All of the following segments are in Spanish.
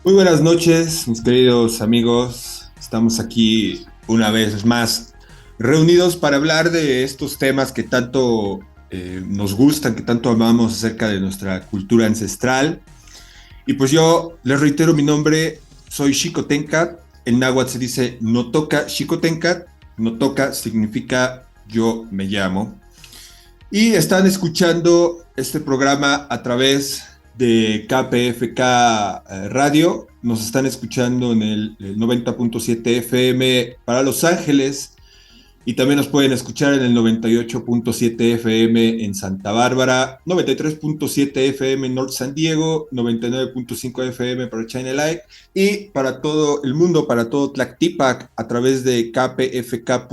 Muy buenas noches, mis queridos amigos. Estamos aquí una vez más reunidos para hablar de estos temas que tanto nos gustan, que tanto amamos acerca de nuestra cultura ancestral. Y pues yo les reitero mi nombre, soy Xicotenca. En náhuatl se dice no toca Xicotenca. No toca significa yo me llamo. Y están escuchando este programa a través de KPFK Radio. Nos están escuchando en el 90.7 FM para Los Ángeles y también nos pueden escuchar en el 98.7 FM en Santa Bárbara, 93.7 FM en North San Diego, 99.5 FM para China Light y para todo el mundo, para todo Tlactipac a través de kpfk.org.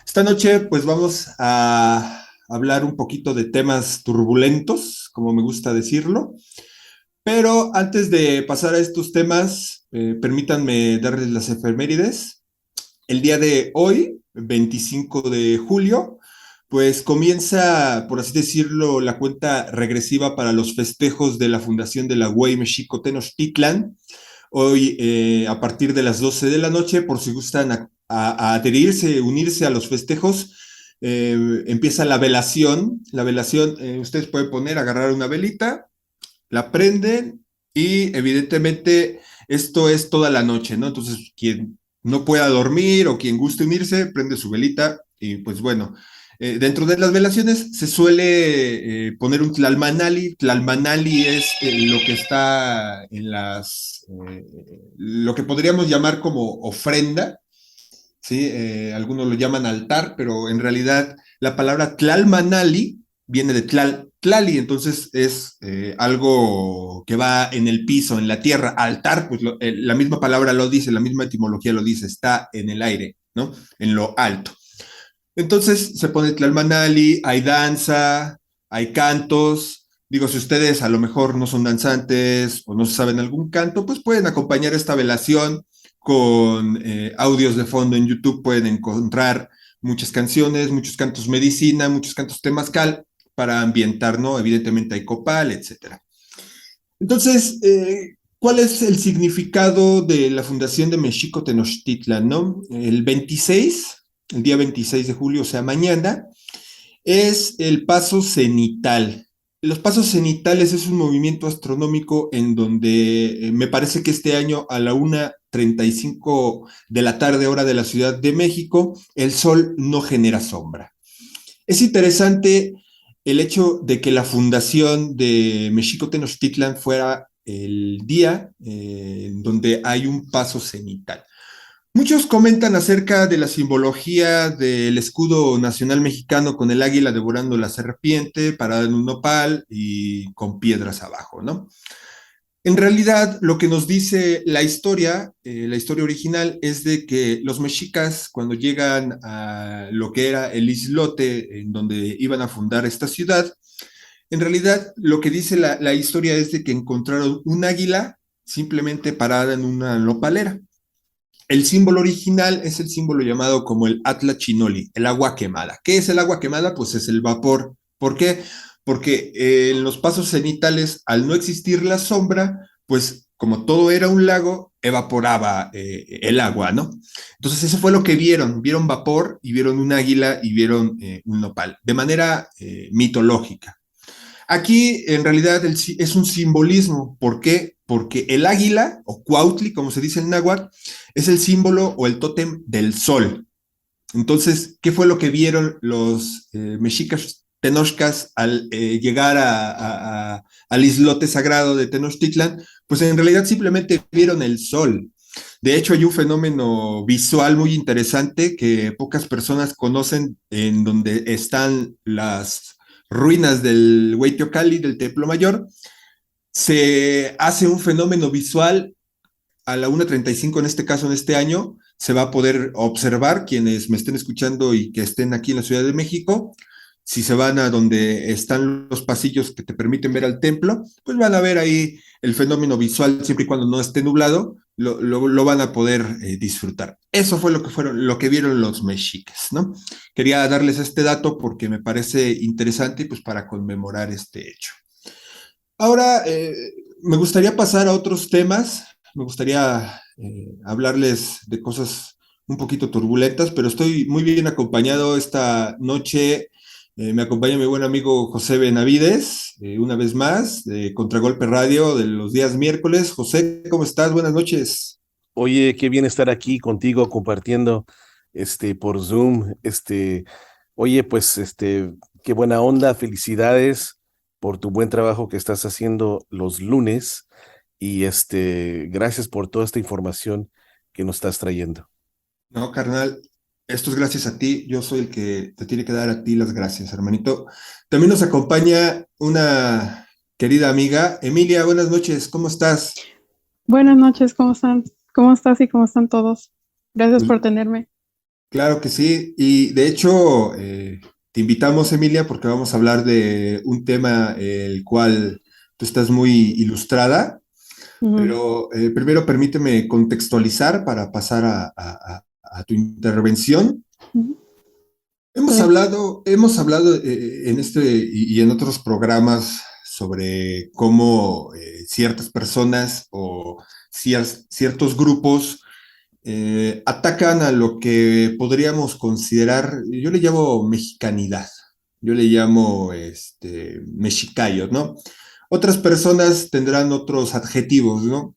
Esta noche pues vamos a hablar un poquito de temas turbulentos, como me gusta decirlo, pero antes de pasar a estos temas, permítanme darles las efemérides. El día de hoy, 25 de julio, pues comienza, por así decirlo, la cuenta regresiva para los festejos de la fundación de la Güey Mexico Tenochtitlan. Hoy, a partir de las 12 de la noche, por si gustan a adherirse, unirse a los festejos, empieza la velación. La velación, ustedes pueden poner, agarrar una velita, la prenden y evidentemente esto es toda la noche, ¿no? Entonces, quien no pueda dormir o quien guste unirse, prende su velita y pues bueno, dentro de las velaciones se suele poner un tlalmanali. Tlalmanali es lo que está en lo que podríamos llamar como ofrenda, ¿sí? Algunos lo llaman altar, pero en realidad la palabra tlalmanali viene de tlali, entonces es algo que va en el piso, en la tierra. Altar, pues la misma palabra lo dice, la misma etimología lo dice, está en el aire, ¿no? En lo alto. Entonces se pone tlalmanali, hay danza, hay cantos. Digo, si ustedes a lo mejor no son danzantes o no saben algún canto, pues pueden acompañar esta velación con audios de fondo en YouTube. Pueden encontrar muchas canciones, muchos cantos medicina, muchos cantos temazcal para ambientar, ¿no? Evidentemente hay copal, etcétera. Entonces, ¿cuál es el significado de la fundación de Mexico Tenochtitlan, no? El día 26 de julio, o sea, mañana, es el paso cenital. Los pasos cenitales es un movimiento astronómico en donde me parece que este año a la 1:35 de la tarde, hora de la Ciudad de México, el sol no genera sombra. Es interesante el hecho de que la fundación de Mexico Tenochtitlan fuera el día en donde hay un paso cenital. Muchos comentan acerca de la simbología del escudo nacional mexicano con el águila devorando la serpiente parada en un nopal y con piedras abajo, ¿no? En realidad, lo que nos dice la historia original, es de que los mexicas, cuando llegan a lo que era el islote en donde iban a fundar esta ciudad, en realidad lo que dice la historia es de que encontraron un águila simplemente parada en una nopalera. El símbolo original es el símbolo llamado como el Atla Chinoli, el agua quemada. ¿Qué es el agua quemada? Pues es el vapor. ¿Por qué? Porque en los pasos cenitales, al no existir la sombra, pues como todo era un lago, evaporaba el agua, ¿no? Entonces eso fue lo que vieron vapor y vieron un águila y vieron un nopal, de manera mitológica. Aquí en realidad es un simbolismo. ¿Por qué? Porque el águila, o cuautli, como se dice en náhuatl, es el símbolo o el tótem del sol. Entonces, ¿qué fue lo que vieron los mexicas tenochcas al llegar al islote sagrado de Tenochtitlan? Pues en realidad simplemente vieron el sol. De hecho, hay un fenómeno visual muy interesante que pocas personas conocen, en donde están las ruinas del Hueyteocalli, del Templo Mayor. Se hace un fenómeno visual a la 1:35, en este caso, en este año. Se va a poder observar, quienes me estén escuchando y que estén aquí en la Ciudad de México, si se van a donde están los pasillos que te permiten ver al templo, pues van a ver ahí el fenómeno visual. Siempre y cuando no esté nublado, lo van a poder disfrutar. Eso fue lo que vieron los mexicas, ¿no? Quería darles este dato porque me parece interesante y pues para conmemorar este hecho. Ahora, me gustaría pasar a otros temas, me gustaría hablarles de cosas un poquito turbulentas, pero estoy muy bien acompañado esta noche. Me acompaña mi buen amigo José Benavides, una vez más, de Contragolpe Radio de los días miércoles. José, ¿cómo estás? Buenas noches. Oye, qué bien estar aquí contigo compartiendo por Zoom. Oye, pues qué buena onda, felicidades por tu buen trabajo que estás haciendo los lunes y gracias por toda esta información que nos estás trayendo. No, carnal, esto es gracias a ti. Yo soy el que te tiene que dar a ti las gracias, hermanito. También nos acompaña una querida amiga, Emilia. Buenas noches, ¿cómo estás? Buenas noches, ¿cómo están? ¿Cómo estás y cómo están todos? Gracias Pues, por tenerme. claro que sí. Y de hecho, te invitamos, Emilia, porque vamos a hablar de un tema el cual tú estás muy ilustrada. Ujú, Pero primero permíteme contextualizar para pasar a tu intervención. ujú, está bien. Hemos hablado en este y en otros programas sobre cómo ciertas personas o ciertos grupos atacan a lo que podríamos considerar, yo le llamo mexicanidad, yo le llamo mexicayos, ¿no? Otras personas tendrán otros adjetivos, ¿no?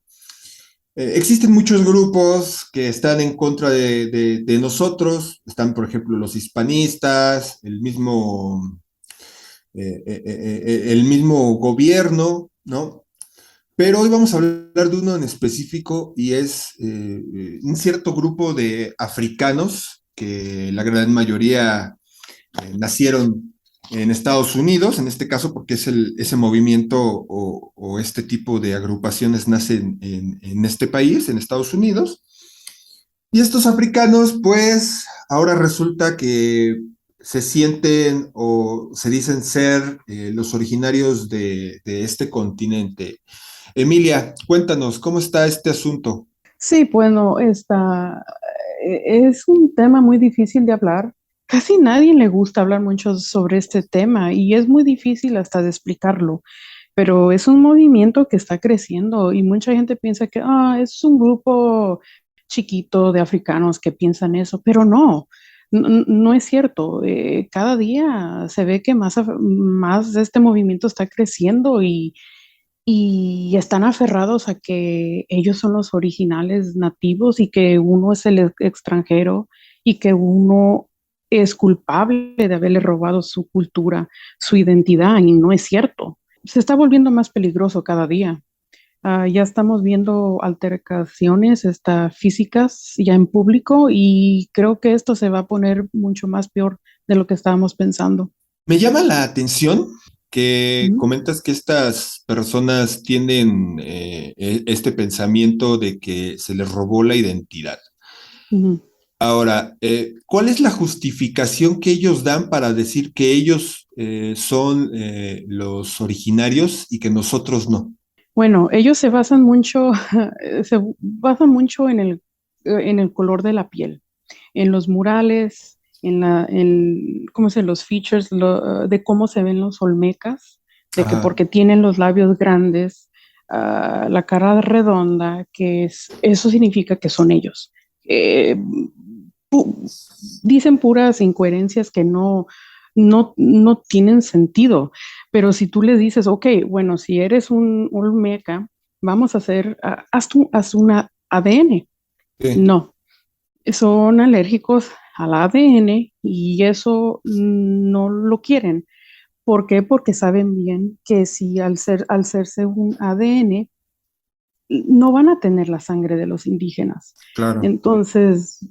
Existen muchos grupos que están en contra de nosotros. Están, por ejemplo, los hispanistas, el mismo gobierno, ¿no? Pero hoy vamos a hablar de uno en específico y es un cierto grupo de africanos que la gran mayoría nacieron en Estados Unidos, en este caso porque es ese movimiento o este tipo de agrupaciones nacen en este país, en Estados Unidos. Y estos africanos, pues, ahora resulta que se sienten o se dicen ser los originarios de este continente. Emilia, cuéntanos, ¿cómo está este asunto? Sí, bueno, es un tema muy difícil de hablar. Casi nadie le gusta hablar mucho sobre este tema y es muy difícil hasta de explicarlo, pero es un movimiento que está creciendo y mucha gente piensa que es un grupo chiquito de africanos que piensan eso, pero no. No es cierto. Cada día se ve que más de este movimiento está creciendo y están aferrados a que ellos son los originales nativos y que uno es el extranjero y que uno es culpable de haberle robado su cultura, su identidad, y no es cierto. Se está volviendo más peligroso cada día. Ya estamos viendo altercaciones físicas ya en público y creo que esto se va a poner mucho más peor de lo que estábamos pensando. Me llama la atención que Ujú, comentas que estas personas tienen este pensamiento de que se les robó la identidad. ujú. Ahora, ¿cuál es la justificación que ellos dan para decir que ellos son los originarios y que nosotros no? Bueno, ellos se basan mucho, se basan mucho en el color de la piel, en los murales, ¿cómo se los features, de cómo se ven los olmecas, de que Ajá, porque tienen los labios grandes, la cara redonda, eso significa que son ellos. Eh, Dicen puras incoherencias que no tienen sentido. Pero si tú le dices, ok, bueno, si eres un Olmeca, vamos a hacer, haz una ADN. sí, No, son alérgicos al ADN y eso no lo quieren. ¿Por qué? Porque saben bien que si al hacerse un ADN, no van a tener la sangre de los indígenas. claro. Entonces,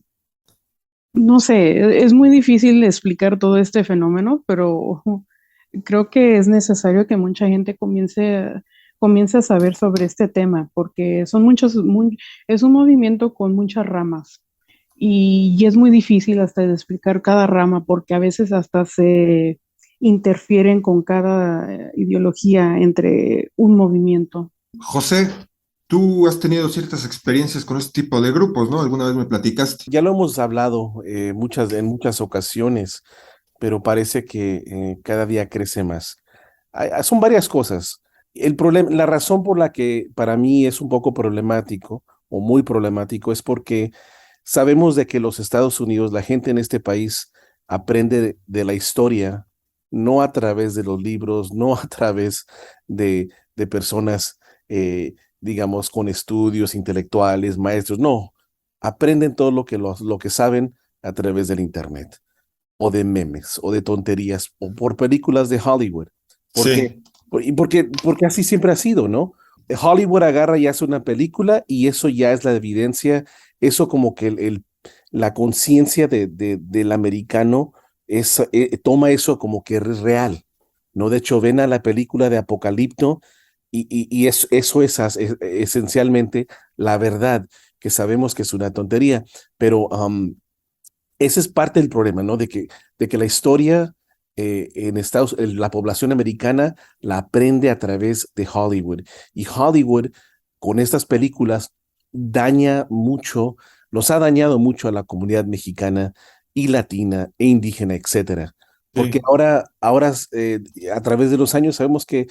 no sé, es muy difícil explicar todo este fenómeno, pero creo que es necesario que mucha gente comience a saber sobre este tema, porque es un movimiento con muchas ramas y es muy difícil hasta de explicar cada rama, porque a veces hasta se interfieren con cada ideología entre un movimiento. José, tú has tenido ciertas experiencias con este tipo de grupos, ¿no? Alguna vez me platicaste. Ya lo hemos hablado en muchas ocasiones, pero parece que cada día crece más. Son varias cosas. El problema, la razón por la que para mí es un poco problemático o muy problemático es porque sabemos de que los Estados Unidos, la gente en este país aprende de la historia, no a través de los libros, no a través de personas, digamos, con estudios intelectuales, maestros, no, aprenden todo lo que saben a través del Internet o de memes o de tonterías o por películas de Hollywood. ¿Por qué? Sí, Porque así siempre ha sido, ¿no? Hollywood agarra y hace una película y eso ya es la evidencia, eso como que la conciencia del americano toma eso como que es real, ¿no? De hecho, ven a la película de Apocalipto y eso es esencialmente la verdad, que sabemos que es una tontería, pero ese es parte del problema, ¿no? De que la historia la población americana la aprende a través de Hollywood. Y Hollywood, con estas películas, daña mucho, los ha dañado mucho a la comunidad mexicana y latina e indígena, etcétera. Porque sí. ahora a través de los años sabemos que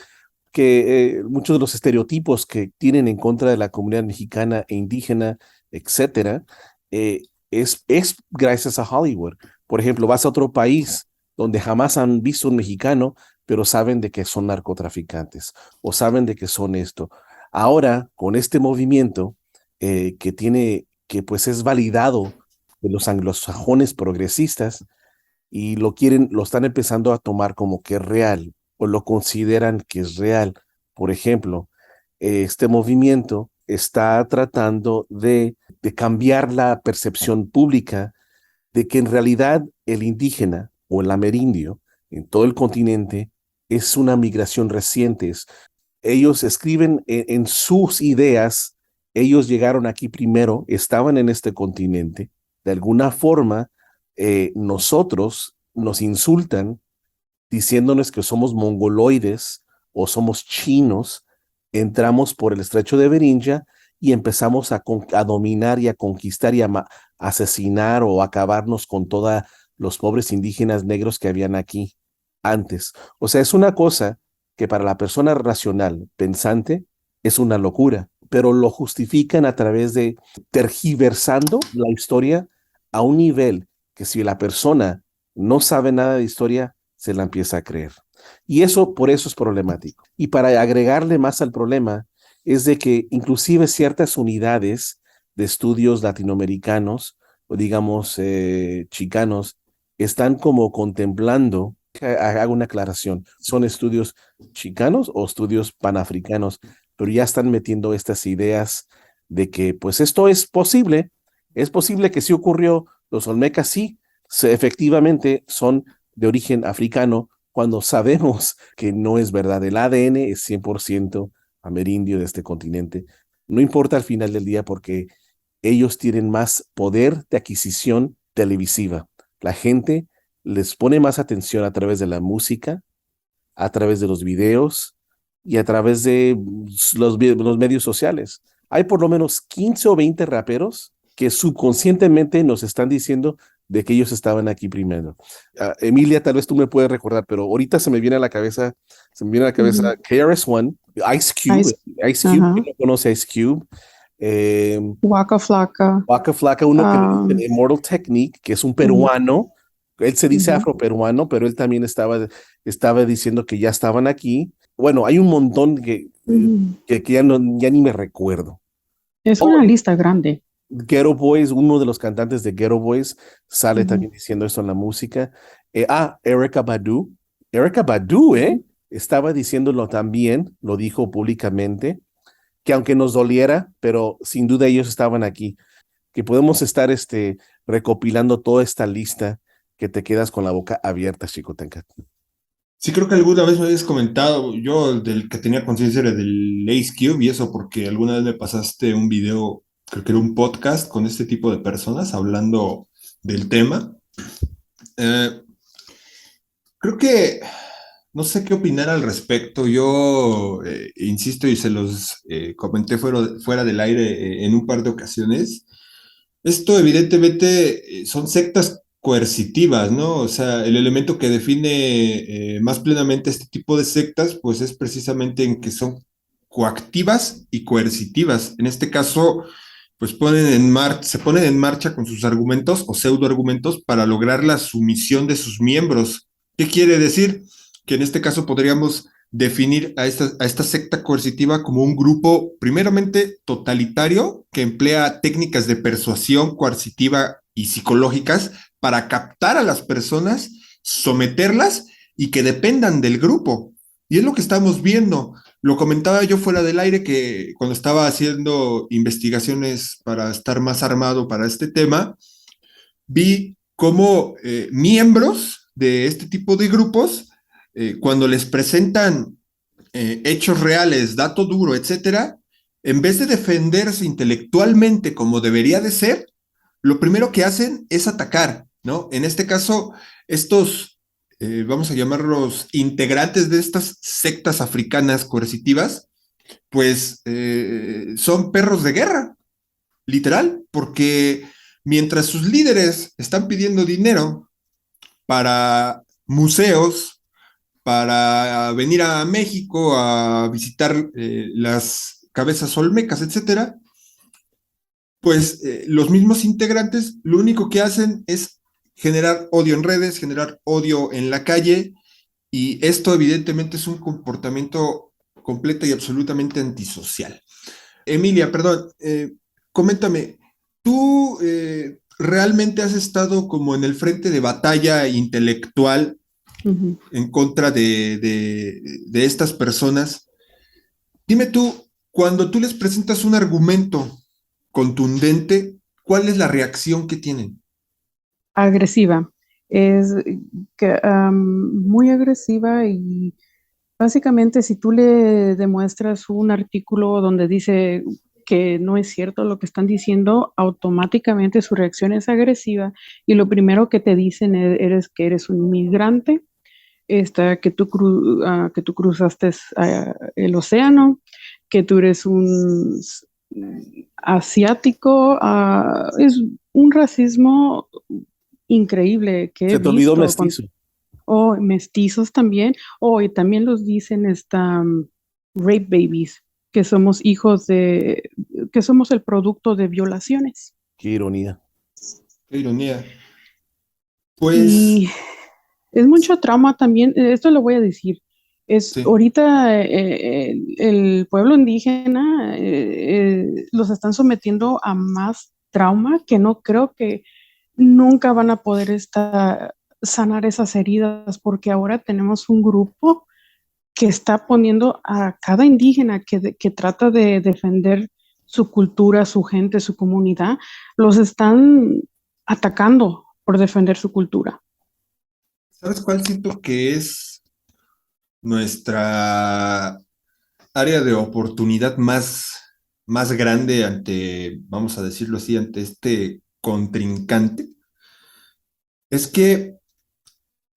muchos de los estereotipos que tienen en contra de la comunidad mexicana e indígena, etcétera, es gracias a Hollywood. Por ejemplo, vas a otro país donde jamás han visto un mexicano, pero saben de que son narcotraficantes o saben de que son esto. Ahora, con este movimiento que pues es validado de los anglosajones progresistas, y lo están empezando a tomar como que es real o lo consideran que es real. Por ejemplo, este movimiento está tratando de cambiar la percepción pública de que en realidad el indígena o el amerindio en todo el continente es una migración reciente. Ellos escriben en sus ideas, ellos llegaron aquí primero, estaban en este continente, de alguna forma nosotros nos insultan diciéndonos que somos mongoloides o somos chinos, entramos por el estrecho de Beringia y empezamos a dominar y a conquistar y a asesinar o acabarnos con todos los pobres indígenas negros que habían aquí antes. O sea, es una cosa que para la persona racional, pensante, es una locura, pero lo justifican a través de tergiversando la historia a un nivel que si la persona no sabe nada de historia, se la empieza a creer. Y eso, por eso es problemático. Y para agregarle más al problema, es de que inclusive ciertas unidades de estudios latinoamericanos, o digamos chicanos, están como contemplando, hago una aclaración, son estudios chicanos o estudios panafricanos, pero ya están metiendo estas ideas de que pues esto es posible que sí ocurrió, los olmecas sí, efectivamente son de origen africano, cuando sabemos que no es verdad. El ADN es 100% amerindio de este continente. No importa al final del día porque ellos tienen más poder de adquisición televisiva. La gente les pone más atención a través de la música, a través de los videos y a través de los medios sociales. Hay por lo menos 15 o 20 raperos que subconscientemente nos están diciendo de que ellos estaban aquí primero. Emilia, tal vez tú me puedes recordar, pero ahorita se me viene a la cabeza Ujú. KRS-One, Ice Cube, Ice, Ice Cube, ajá. ¿quién no conoce a Ice Cube? Eh, Waka Flocka. Waka Flocka, uno que le dicen um, Immortal Technique, que es un ujú, peruano. Él se dice ujú. afroperuano, pero él también estaba diciendo que ya estaban aquí. Bueno, hay un montón Ujú. que ya ni me recuerdo. Es Oh, una lista grande. Ghetto Boys, uno de los cantantes de Ghetto Boys, sale Ujú, también diciendo esto en la música. Erykah Badu. Erykah Badu, ujú. estaba diciéndolo también, lo dijo públicamente, que aunque nos doliera, pero sin duda ellos estaban aquí, que podemos estar recopilando toda esta lista que te quedas con la boca abierta, Chico Tencat. Sí, creo que alguna vez me habías comentado, yo del que tenía conciencia era del Ace Cube y eso porque alguna vez me pasaste un video, creo que era un podcast con este tipo de personas hablando del tema. Eh, Creo que no sé qué opinar al respecto. Yo insisto y se los comenté fuera del aire en un par de ocasiones. Esto evidentemente son sectas coercitivas, ¿no? O sea, el elemento que define más plenamente este tipo de sectas, pues es precisamente en que son coactivas y coercitivas. En este caso, pues se ponen en marcha con sus argumentos o pseudoargumentos para lograr la sumisión de sus miembros. ¿Qué quiere decir? Que en este caso podríamos definir a esta secta coercitiva como un grupo primeramente totalitario que emplea técnicas de persuasión coercitiva y psicológicas para captar a las personas, someterlas y que dependan del grupo. Y es lo que estamos viendo. Lo comentaba yo fuera del aire que cuando estaba haciendo investigaciones para estar más armado para este tema, vi cómo miembros de este tipo de grupos, cuando les presentan hechos reales, dato duro, etcétera, en vez de defenderse intelectualmente como debería de ser, lo primero que hacen es atacar, ¿no? En este caso, estos, vamos a llamarlos integrantes de estas sectas africanas coercitivas, pues son perros de guerra, literal, porque mientras sus líderes están pidiendo dinero para museos, para venir a México a visitar las cabezas olmecas, etcétera, pues los mismos integrantes lo único que hacen es generar odio en redes, generar odio en la calle, y esto evidentemente es un comportamiento completo y absolutamente antisocial. Emilia, perdón, coméntame, ¿tú realmente has estado como en el frente de batalla intelectual Ujú. en contra de estas personas? Dime tú, cuando tú les presentas un argumento contundente, ¿cuál es la reacción que tienen? Agresiva. Es que, muy agresiva y básicamente si tú le demuestras un artículo donde dice que no es cierto lo que están diciendo, automáticamente su reacción es agresiva y lo primero que te dicen eres que eres un inmigrante, que tú cruzaste el océano, que tú eres un asiático, es un racismo increíble que he Se te olvidó visto mestizo. o mestizos también, o y también los dicen rape babies, que somos que somos el producto de violaciones. Qué ironía. Qué ironía. Pues Y es mucho trauma también, esto lo voy a decir, es sí, ahorita el pueblo indígena los están sometiendo a más trauma que no creo que nunca van a poder sanar esas heridas porque ahora tenemos un grupo que está poniendo a cada indígena que trata de defender su cultura, su gente, su comunidad, los están atacando por defender su cultura. ¿sabes cuál siento que es nuestra área de oportunidad más grande ante, vamos a decirlo así, ante este contrincante? Es que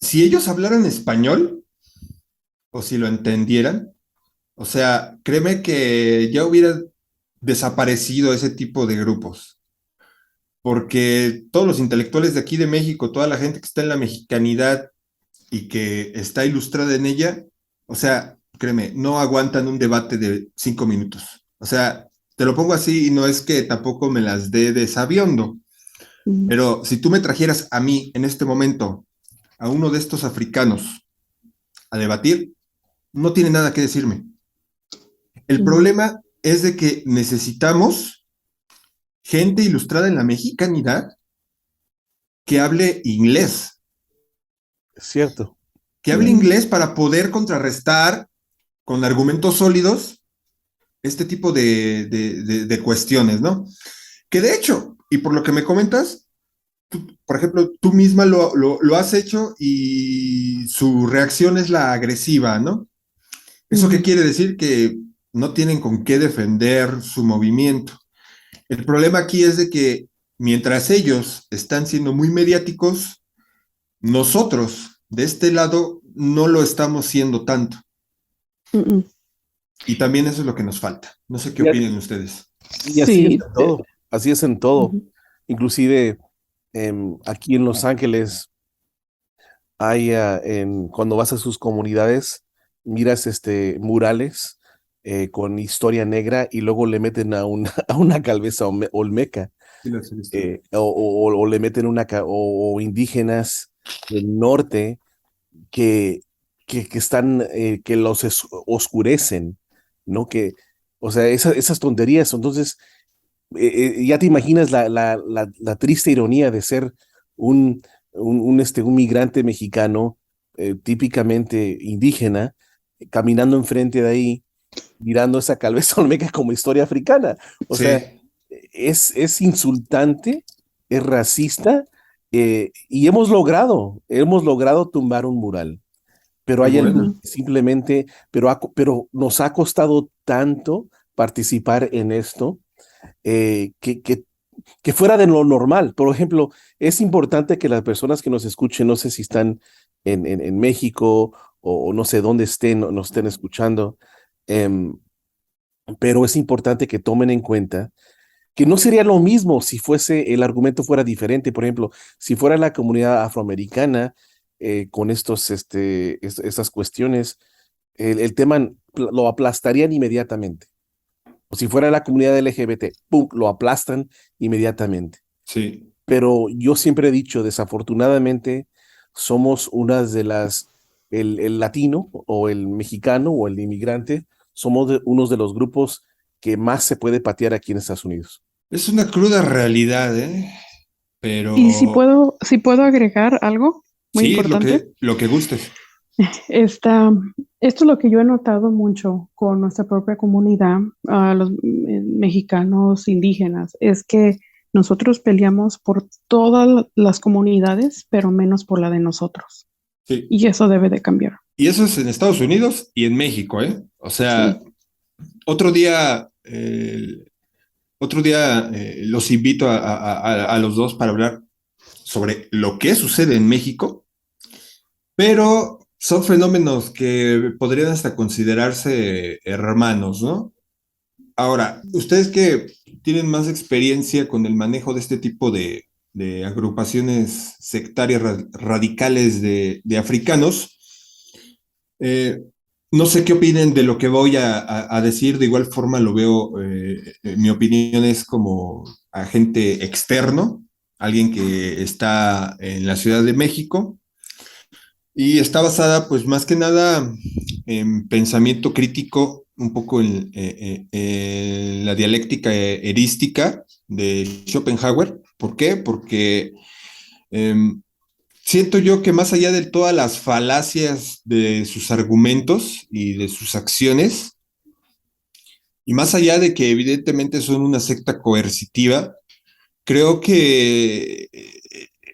si ellos hablaran español o si lo entendieran, o sea, créeme que ya hubiera desaparecido ese tipo de grupos, porque todos los intelectuales de aquí de México, toda la gente que está en la mexicanidad y que está ilustrada en ella, o sea, créeme, no aguantan un debate de 5 minutos. O sea, te lo pongo así y no es que tampoco me las dé de sabiondo, Mm, pero si tú me trajeras a mí en este momento a uno de estos africanos a debatir, no tiene nada que decirme. El mm, problema es de que necesitamos gente ilustrada en la mexicanidad que hable inglés, Es cierto. que hable mm, inglés para poder contrarrestar con argumentos sólidos este tipo de cuestiones, ¿no? Que de hecho, y por lo que me comentas, por ejemplo, tú misma lo has hecho y su reacción es la agresiva, ¿no? ¿Eso qué mm, quiere decir? Que no tienen con qué defender su movimiento. El problema aquí es de que mientras ellos están siendo muy mediáticos, nosotros de este lado no lo estamos siendo tanto. mm, mm. Y también eso es lo que nos falta. No sé qué Y, opinen ustedes. y así es Sí, en todo. Así es en todo. ujú, Inclusive aquí en Los Ángeles hay, cuando vas a sus comunidades, miras murales con historia negra y luego le meten a una, a una cabeza olmeca, Sí, las he visto. o le meten o indígenas del norte que, que están, que los oscurecen, ¿no? O sea, esas tonterías. Entonces, ya te imaginas la triste ironía de ser un, un migrante mexicano, típicamente indígena, caminando enfrente de ahí, mirando esa cabeza olmeca como historia africana. O sea, Sí, es insultante, es racista, y hemos logrado tumbar un mural, pero qué hay algunos bueno. Ujú. que simplemente, pero nos ha costado tanto participar en esto, eh, que, que, que fuera de lo normal. Por ejemplo, es importante que las personas que nos escuchen, no sé si están en México o no sé dónde estén, nos estén escuchando, em, pero es importante que tomen en cuenta que no sería lo mismo si fuese, el argumento fuera diferente. Por ejemplo, si fuera la comunidad afroamericana, con estas cuestiones, el tema lo aplastarían inmediatamente. O si fuera la comunidad LGBT, ¡pum!, lo aplastan inmediatamente. Sí. Pero yo siempre he dicho, desafortunadamente, somos unas de el latino o el mexicano o el inmigrante, somos unos de los grupos que más se puede patear aquí en Estados Unidos. Es una cruda realidad, ¿eh? Y Pero si puedo agregar algo muy sí, importante, lo que gustes. esta, esto es lo que yo he notado mucho con nuestra propia comunidad, a los mexicanos indígenas, es que nosotros peleamos por todas las comunidades, pero menos por la de nosotros. Sí. Y eso debe de cambiar. Y eso es en Estados Unidos y en México, ¿eh? O sea, Sí. otro día, los invito a los dos para hablar sobre lo que sucede en México, pero son fenómenos que podrían hasta considerarse hermanos, ¿no? Ahora, ustedes que tienen más experiencia con el manejo de este tipo de agrupaciones sectarias radicales de africanos, eh, no sé qué opinen de lo que voy a decir, de igual forma lo veo, mi opinión es como agente externo, alguien que está en la Ciudad de México y está basada pues más que nada en pensamiento crítico, un poco en la dialéctica erística de Schopenhauer. ¿Por qué? Porque siento yo que más allá de todas las falacias de sus argumentos y de sus acciones, y más allá de que evidentemente son una secta coercitiva, creo que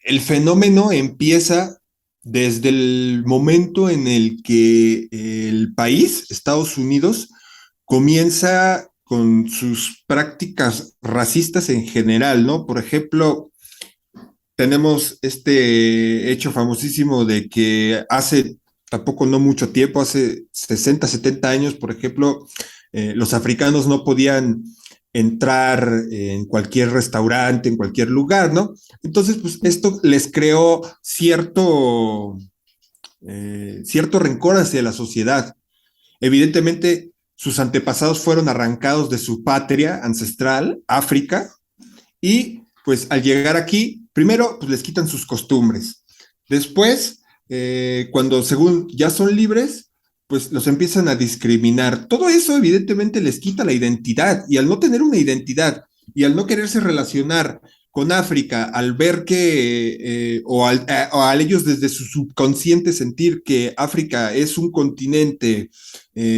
el fenómeno empieza desde el momento en el que el país, Estados Unidos, comienza con sus prácticas racistas en general, ¿no? Por ejemplo, tenemos este hecho famosísimo de que hace tampoco no mucho tiempo, hace 60, 70 años, por ejemplo, los africanos no podían entrar en cualquier restaurante, en cualquier lugar, ¿no? Entonces, pues esto les creó cierto rencor hacia la sociedad. Evidentemente, sus antepasados fueron arrancados de su patria ancestral, África, y pues al llegar aquí, primero pues les quitan sus costumbres. Después, cuando según ya son libres, pues los empiezan a discriminar. Todo eso evidentemente les quita la identidad y al no tener una identidad y al no quererse relacionar con África, al ver que, o al ellos desde su subconsciente sentir que África es un continente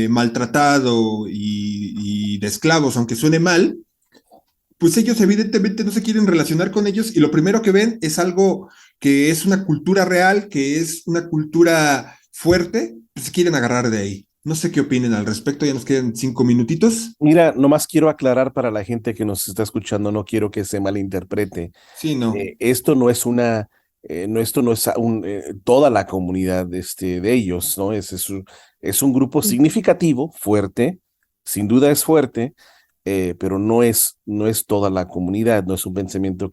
maltratado y de esclavos, aunque suene mal, pues ellos evidentemente no se quieren relacionar con ellos y lo primero que ven es algo que es una cultura real, que es una cultura fuerte, pues se quieren agarrar de ahí. No sé qué opinen al respecto, ya nos quedan 5 minutitos. Mira, nomás quiero aclarar para la gente que nos está escuchando, no quiero que se malinterprete. Sí, no. Esto no es esto no es toda la comunidad de ellos, ¿no? Es un grupo significativo, fuerte, sin duda es fuerte, pero no es toda la comunidad, no es un pensamiento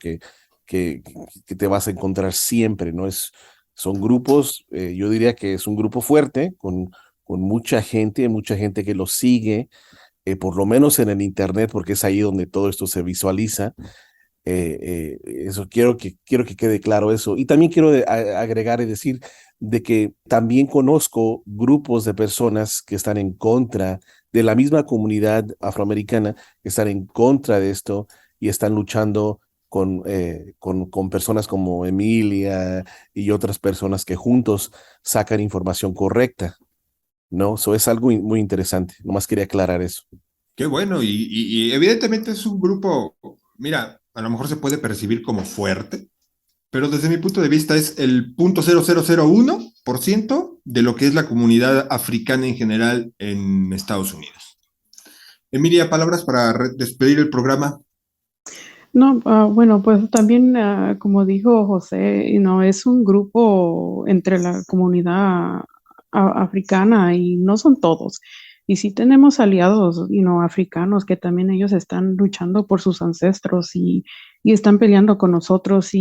que, que te vas a encontrar siempre, ¿no? Son grupos, yo diría que es un grupo fuerte, con mucha gente que lo sigue, por lo menos en el Internet, porque es ahí donde todo esto se visualiza. Eso quiero que quede claro eso. Y también quiero agregar y decir de que también conozco grupos de personas que están en contra de la misma comunidad afroamericana, que están en contra de esto y están luchando con personas como Emilia y otras personas que juntos sacan información correcta, ¿no? Eso es algo muy interesante. Nomás quería aclarar eso. Qué bueno, y evidentemente es un grupo, mira, a lo mejor se puede percibir como fuerte, pero desde mi punto de vista es el 0.0001% de lo que es la comunidad africana en general en Estados Unidos. Emilia, palabras para despedir el programa. No, bueno, pues también, como dijo José, es un grupo entre la comunidad africana y no son todos. Y sí tenemos aliados, africanos que también ellos están luchando por sus ancestros y están peleando con nosotros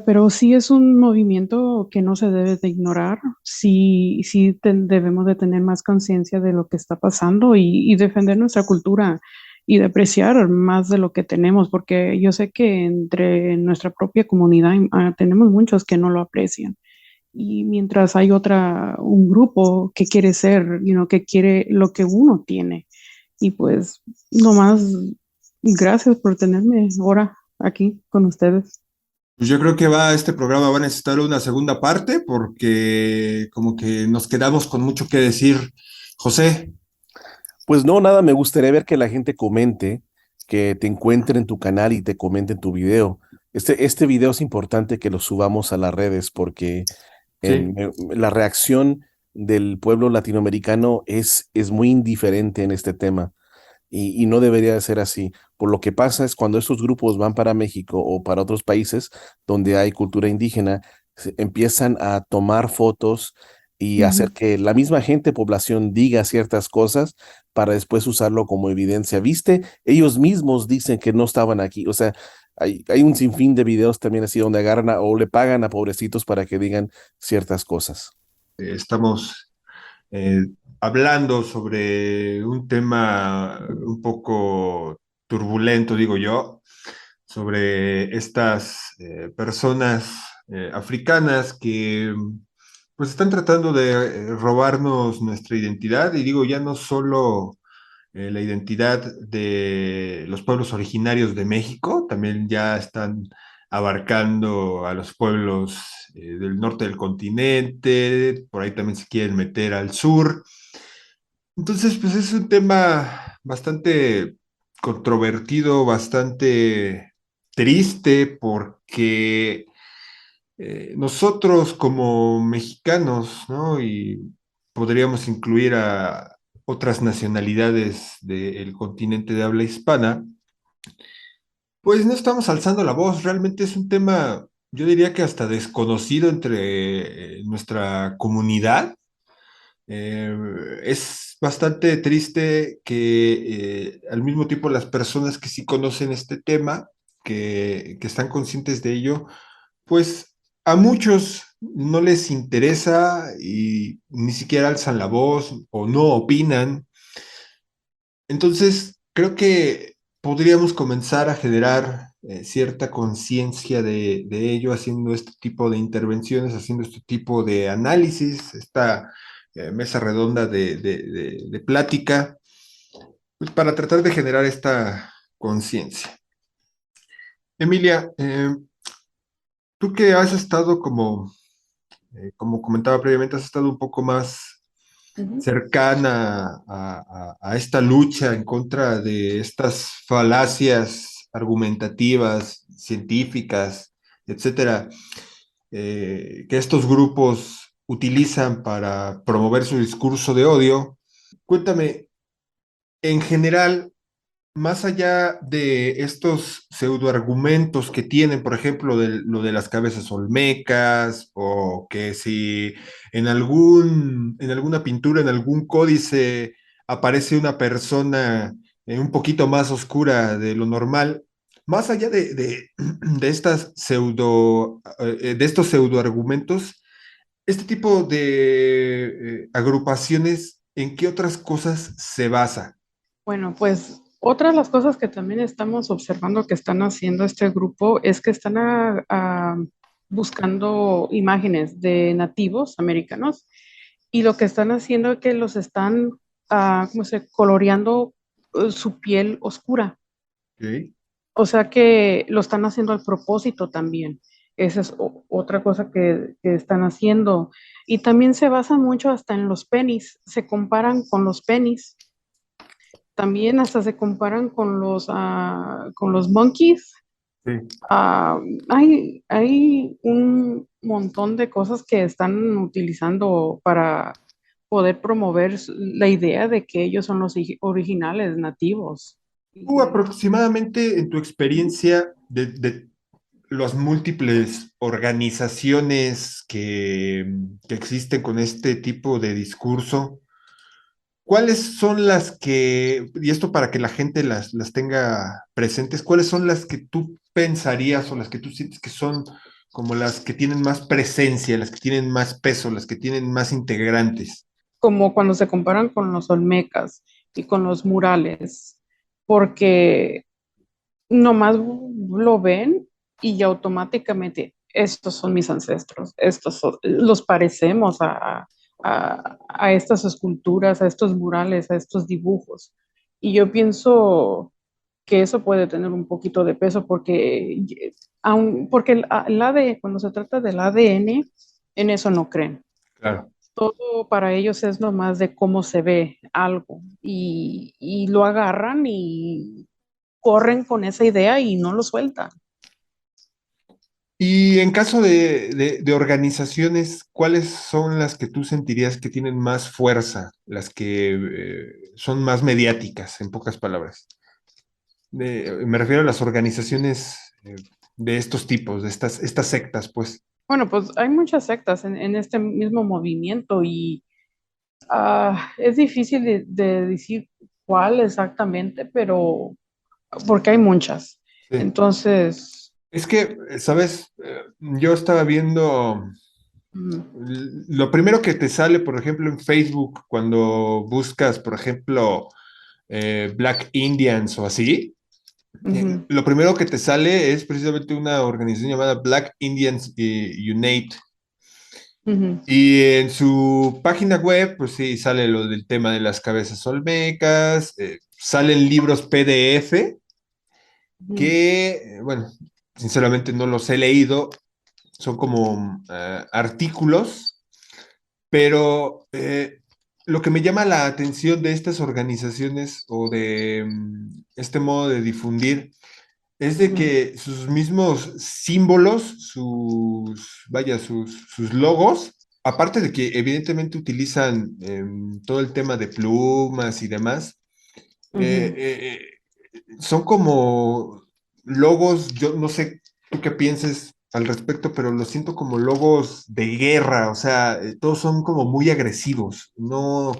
pero sí es un movimiento que no se debe de ignorar. Sí, sí debemos de tener más conciencia de lo que está pasando y defender nuestra cultura y de apreciar más de lo que tenemos, porque yo sé que entre nuestra propia comunidad tenemos muchos que no lo aprecian. Y mientras hay un grupo que quiere ser, que quiere lo que uno tiene. Y pues, nomás, gracias por tenerme ahora aquí con ustedes. Pues yo creo que este programa va a necesitar una segunda parte porque como que nos quedamos con mucho que decir. José, Pues no, nada, me gustaría ver que la gente comente, que te encuentre en tu canal y te comente en tu video. Este video es importante que lo subamos a las redes porque sí, la reacción del pueblo latinoamericano es muy indiferente en este tema y no debería de ser así. Por lo que pasa es cuando estos grupos van para México o para otros países donde hay cultura indígena, empiezan a tomar fotos y hacer Ujú. que la misma gente, población, diga ciertas cosas para después usarlo como evidencia. ¿Viste? Ellos mismos dicen que no estaban aquí. O sea, hay un sinfín de videos también así donde agarran o le pagan a pobrecitos para que digan ciertas cosas. estamos eh, hablando sobre un tema un poco turbulento, digo yo, sobre estas personas africanas que pues están tratando de robarnos nuestra identidad y digo ya no solo la identidad de los pueblos originarios de México, también ya están abarcando a los pueblos del norte del continente, por ahí también se quieren meter al sur. Entonces, pues es un tema bastante controvertido, bastante triste, porque nosotros como mexicanos, ¿no? Y podríamos incluir a otras nacionalidades del continente de habla hispana, pues no estamos alzando la voz, realmente es un tema, yo diría que hasta desconocido entre nuestra comunidad. Eh, es bastante triste que al mismo tiempo las personas que sí conocen este tema, que están conscientes de ello, pues a muchos no les interesa y ni siquiera alzan la voz o no opinan. Entonces, creo que podríamos comenzar a generar cierta conciencia de ello, haciendo este tipo de intervenciones, haciendo este tipo de análisis, esta mesa redonda de plática, pues para tratar de generar esta conciencia. Emilia, tú que has estado como comentaba previamente, has estado un poco más Ujú. cercana a esta lucha en contra de estas falacias argumentativas, científicas, etcétera, que estos grupos utilizan para promover su discurso de odio. Cuéntame, en general, más allá de estos pseudoargumentos que tienen, por ejemplo, de lo de las cabezas olmecas, o que si en alguna pintura, en algún códice, aparece una persona un poquito más oscura de lo normal, más allá de estas de estos pseudoargumentos, este tipo de agrupaciones, ¿en qué otras cosas se basa? Bueno, pues otra de las cosas que también estamos observando que están haciendo este grupo es que están buscando imágenes de nativos americanos y lo que están haciendo es que los están, ¿cómo se coloreando su piel oscura. ¿Ok? O sea que lo están haciendo al propósito también. Esa es otra cosa que están haciendo. Y también se basan mucho hasta en los penis, se comparan con los penis. También hasta se comparan con los monkeys. Sí. Ah, hay un montón de cosas que están utilizando para poder promover la idea de que ellos son los originales nativos. Tú aproximadamente en tu experiencia de las múltiples organizaciones que existen con este tipo de discurso, ¿cuáles son las que, y esto para que la gente las tenga presentes, cuáles son las que tú pensarías o las que tú sientes que son como las que tienen más presencia, las que tienen más peso, las que tienen más integrantes? Como cuando se comparan con los olmecas y con los murales, porque nomás lo ven y ya automáticamente estos son mis ancestros, los parecemos a estas esculturas, a estos murales, a estos dibujos. Y yo pienso que eso puede tener un poquito de peso porque cuando se trata del ADN, en eso no creen. Claro. Todo para ellos es nomás de cómo se ve algo y lo agarran y corren con esa idea y no lo sueltan. Y en caso de organizaciones, ¿cuáles son las que tú sentirías que tienen más fuerza, las que son más mediáticas, en pocas palabras? Me refiero a las organizaciones de estos tipos, de estas sectas, pues. Bueno, pues hay muchas sectas en este mismo movimiento y es difícil de decir cuál exactamente, pero porque hay muchas. Sí. Entonces, Es que, ¿sabes? Yo estaba viendo ujú, lo primero que te sale, por ejemplo, en Facebook, cuando buscas, por ejemplo, Black Indians o así, ujú, lo primero que te sale es precisamente una organización llamada Black Indians Unite. ujú, Y en su página web, pues sí, sale lo del tema de las cabezas olmecas, salen libros PDF ujú, que, bueno, sinceramente no los he leído, son como artículos, pero lo que me llama la atención de estas organizaciones o de este modo de difundir es de ujú, que sus mismos símbolos, vaya, sus logos, aparte de que evidentemente utilizan todo el tema de plumas y demás, eh, ujú. eh, son como logos, yo no sé tú qué pienses al respecto, pero lo siento como logos de guerra, o sea, todos son como muy agresivos, no,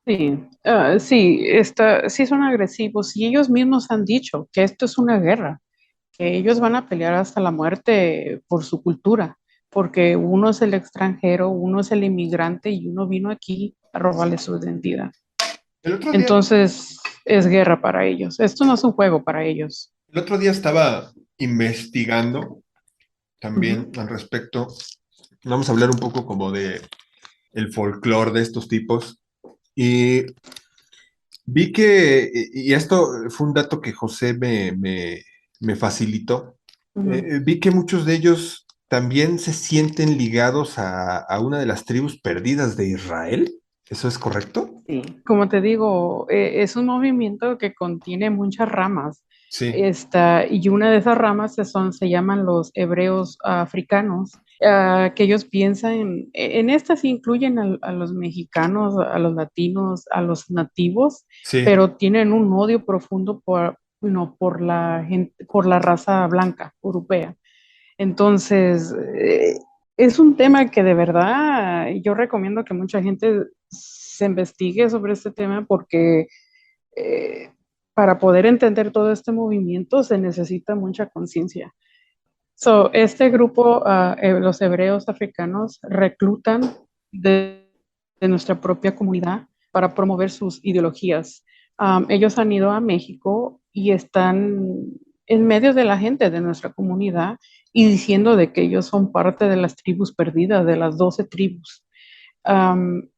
Sí, sí son agresivos y ellos mismos han dicho que esto es una guerra, que ellos van a pelear hasta la muerte por su cultura, porque uno es el extranjero, uno es el inmigrante y uno vino aquí a robarle su identidad. el otro día, Entonces es guerra para ellos. Esto no es un juego para ellos. el otro día estaba investigando Ujú, también al respecto. Vamos a hablar un poco como de el folclore de estos tipos. Y vi que, y esto fue un dato que José me facilitó, ujú. vi que muchos de ellos también se sienten ligados a una de las tribus perdidas de Israel. ¿Eso es correcto? Sí, como te digo, es un movimiento que contiene muchas ramas. Sí, Y una de esas ramas se llaman los hebreos africanos, que ellos piensan, en estas incluyen a los mexicanos, a los latinos, a los nativos, sí. pero tienen un odio profundo por la gente, por la raza blanca, europea. Entonces, es un tema que de verdad yo recomiendo que mucha gente se investigue sobre este tema porque eh, para poder entender todo este movimiento se necesita mucha conciencia. So, este grupo, los hebreos africanos, reclutan de nuestra propia comunidad para promover sus ideologías. Ellos han ido a México y están en medio de la gente de nuestra comunidad y diciendo de que ellos son parte de las tribus perdidas, de las 12 tribus. Um,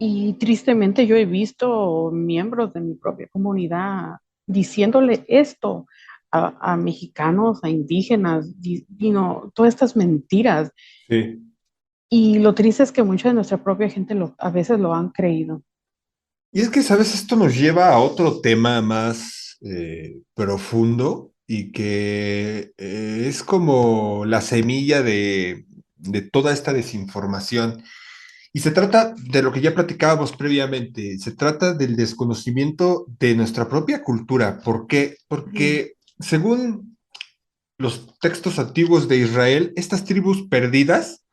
y tristemente yo he visto miembros de mi propia comunidad diciéndole esto a mexicanos, a indígenas, todas estas mentiras. Sí. Y lo triste es que mucha de nuestra propia gente a veces lo han creído. Y es que, ¿sabes? Esto nos lleva a otro tema más profundo y que es como la semilla de toda esta desinformación. Y se trata de lo que ya platicábamos previamente, se trata del desconocimiento de nuestra propia cultura. ¿Por qué? Ujú, Porque según los textos antiguos de Israel, estas tribus perdidas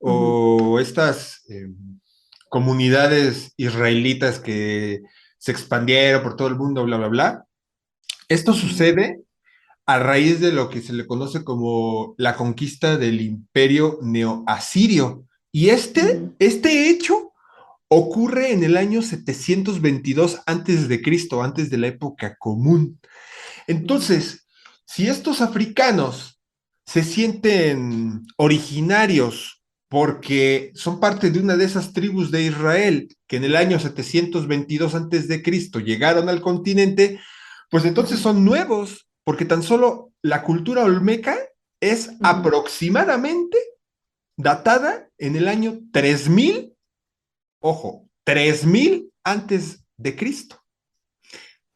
ujú, o estas comunidades israelitas que se expandieron por todo el mundo, bla, bla, bla. Esto ujú, sucede a raíz de lo que se le conoce como la conquista del imperio neoasirio. Y ujú, este hecho ocurre en el año 722 antes de Cristo, antes de la época común. ujú, Entonces, si estos africanos se sienten originarios porque son parte de una de esas tribus de Israel que en el año 722 antes de Cristo llegaron al continente, pues entonces ujú, son nuevos, porque tan solo la cultura olmeca es ujú. aproximadamente datada en el año 3000, ojo, 3000 antes de Cristo.